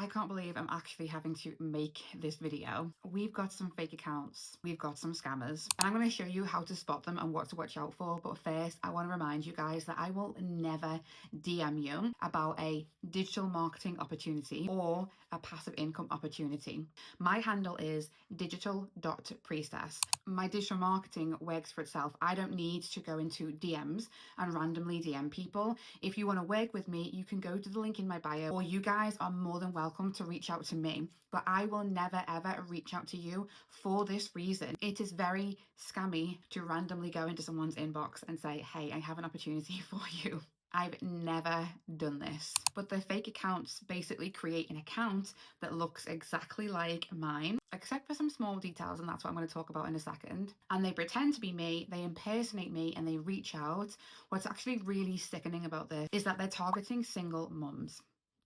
I can't believe I'm actually having to make this video. We've got some fake accounts, we've got some scammers, and I'm going to show you how to spot them and what to watch out for. But first, I want to remind you guys that I will never DM you about a digital marketing opportunity or a passive income opportunity. My handle is digital.priestess. My digital marketing works for itself. I don't need to go into DMs and randomly DM people. If you want to work with me, you can go to the link in my bio, or you guys are more than welcome to reach out to me. But I will never ever reach out to you for this reason. It is very scammy to randomly go into someone's inbox and say, hey, I have an opportunity for you. I've never done this. But the fake accounts basically create an account that looks exactly like mine, except for some small details, and that's what I'm going to talk about in a second. And they pretend to be me, they impersonate me, and they reach out. What's actually really sickening about this is that they're targeting single mums.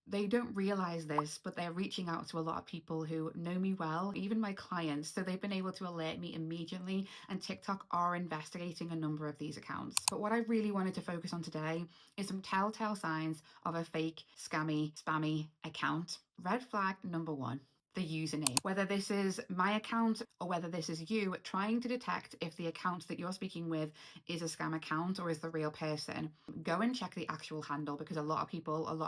They don't realize this, but they're reaching out to a lot of people who know me well, even my clients. So they've been able to alert me immediately, and TikTok are investigating a number of these accounts. But what I really wanted to focus on today is some telltale signs of a fake, scammy, spammy account. Red flag number one: the username. Whether this is my account or whether this is you trying to detect if the account that you're speaking with is a scam account or is the real person, go and check the actual handle, because a lot of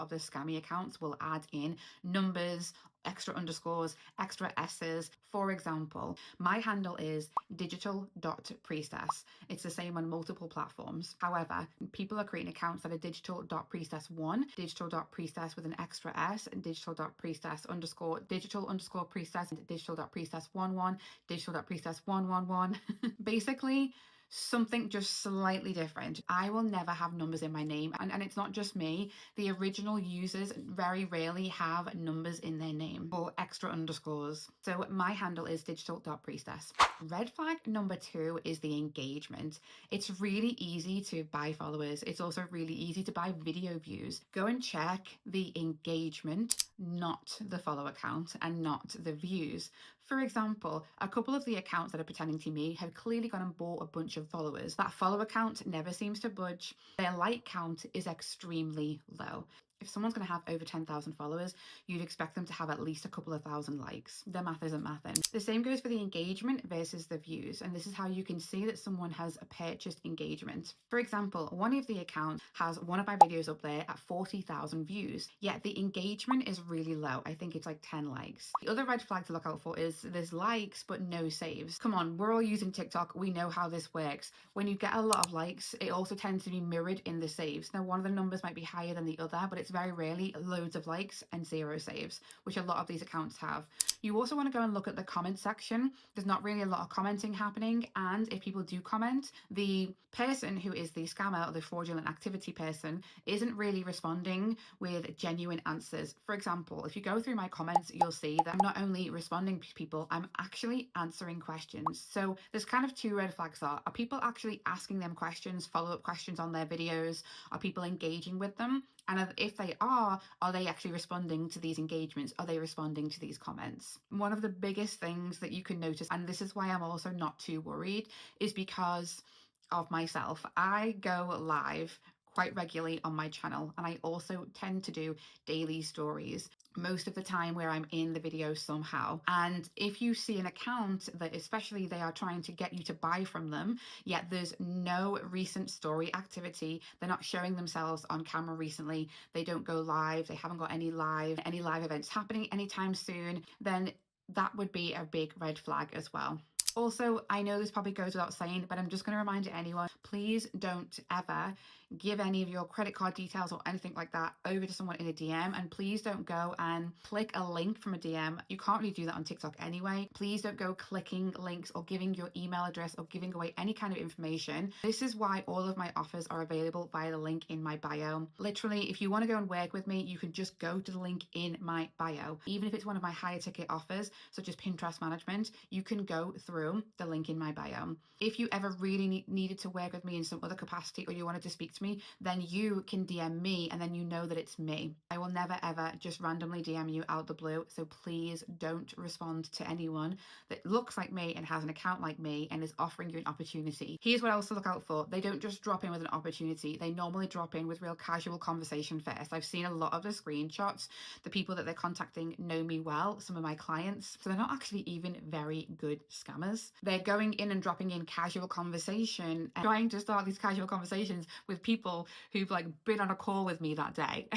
the scammy accounts will add in numbers, extra underscores, extra S's. For example, my handle is digital.priestess. It's the same on multiple platforms. However, people are creating accounts that are digital.priestess1, digital.priestess with an extra S, and digital.priestess underscore, digital underscore priestess, and digital.priestess11, digital.priestess111. Basically, something just slightly different. I will never have numbers in my name, and it's not just me. The original users very rarely have numbers in their name or extra underscores. So my handle is digital.priestess. Red flag number two is the engagement. It's really easy to buy followers. It's also really easy to buy video views. Go and check the engagement, not the follow count and not the views. For example, a couple of the accounts that are pretending to me have clearly gone and bought a bunch of followers. That follower count never seems to budge. Their like count is extremely low. If someone's going to have over 10,000 followers, you'd expect them to have at least a couple of thousand likes. The math isn't mathing. The same goes for the engagement versus the views, and this is how you can see that someone has purchased engagement. For example, one of the accounts has one of my videos up there at 40,000 views, yet the engagement is really low. I think it's like 10 likes. The other red flag to look out for is there's likes but no saves. Come on, we're all using TikTok. We know how this works. When you get a lot of likes, it also tends to be mirrored in the saves. Now, one of the numbers might be higher than the other, but it's very rarely loads of likes and zero saves, which a lot of these accounts have. You also want to go and look at the comment section. There's not really a lot of commenting happening, and if people do comment, the person who is the scammer or the fraudulent activity person isn't really responding with genuine answers. For example, if you go through my comments, you'll see that I'm not only responding to people, I'm actually answering questions. So there's kind of two red flags there. Are people actually asking them questions, follow-up questions on their videos? Are people engaging with them? And if they are they actually responding to these engagements? Are they responding to these comments? One of the biggest things that you can notice, and this is why I'm also not too worried, is because of myself. I go live quite regularly on my channel, and I also tend to do daily stories most of the time where I'm in the video somehow. And if you see an account that especially they are trying to get you to buy from them, yet there's no recent story activity, they're not showing themselves on camera recently, they don't go live, they haven't got any live events happening anytime soon, then that would be a big red flag as well. Also, I know this probably goes without saying, but I'm just going to remind anyone, please don't ever give any of your credit card details or anything like that over to someone in a DM, and please don't go and click a link from a DM. You can't really do that on TikTok anyway. Please don't go clicking links or giving your email address or giving away any kind of information. This is why all of my offers are available via the link in my bio. Literally, if you want to go and work with me, you can just go to the link in my bio. Even if it's one of my higher ticket offers, such as Pinterest management, you can go through the link in my bio. If you ever really needed to work with me in some other capacity, or you wanted to speak direct me, then you can DM me and then you know that it's me. I will never ever just randomly DM you out the blue. So please don't respond to anyone that looks like me and has an account like me and is offering you an opportunity. Here's what else to look out for. They don't just drop in with an opportunity. They normally drop in with real casual conversation first. I've seen a lot of the screenshots. The people that they're contacting know me well, some of my clients. So they're not actually even very good scammers. They're going in and dropping in casual conversation and trying to start these casual conversations with people who've like been on a call with me that day.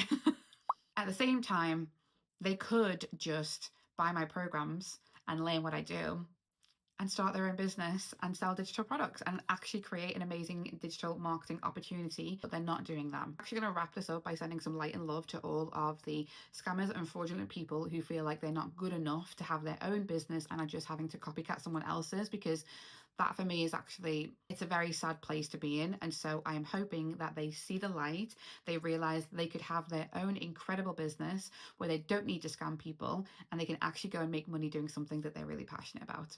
At the same time, they could just buy my programs and learn what I do and start their own business and sell digital products and actually create an amazing digital marketing opportunity, but they're not doing that. I'm actually going to wrap this up by sending some light and love to all of the scammers and fraudulent people who feel like they're not good enough to have their own business and are just having to copycat someone else's, because that for me is actually, it's a very sad place to be in. And so I am hoping that they see the light, they realize they could have their own incredible business where they don't need to scam people and they can actually go and make money doing something that they're really passionate about.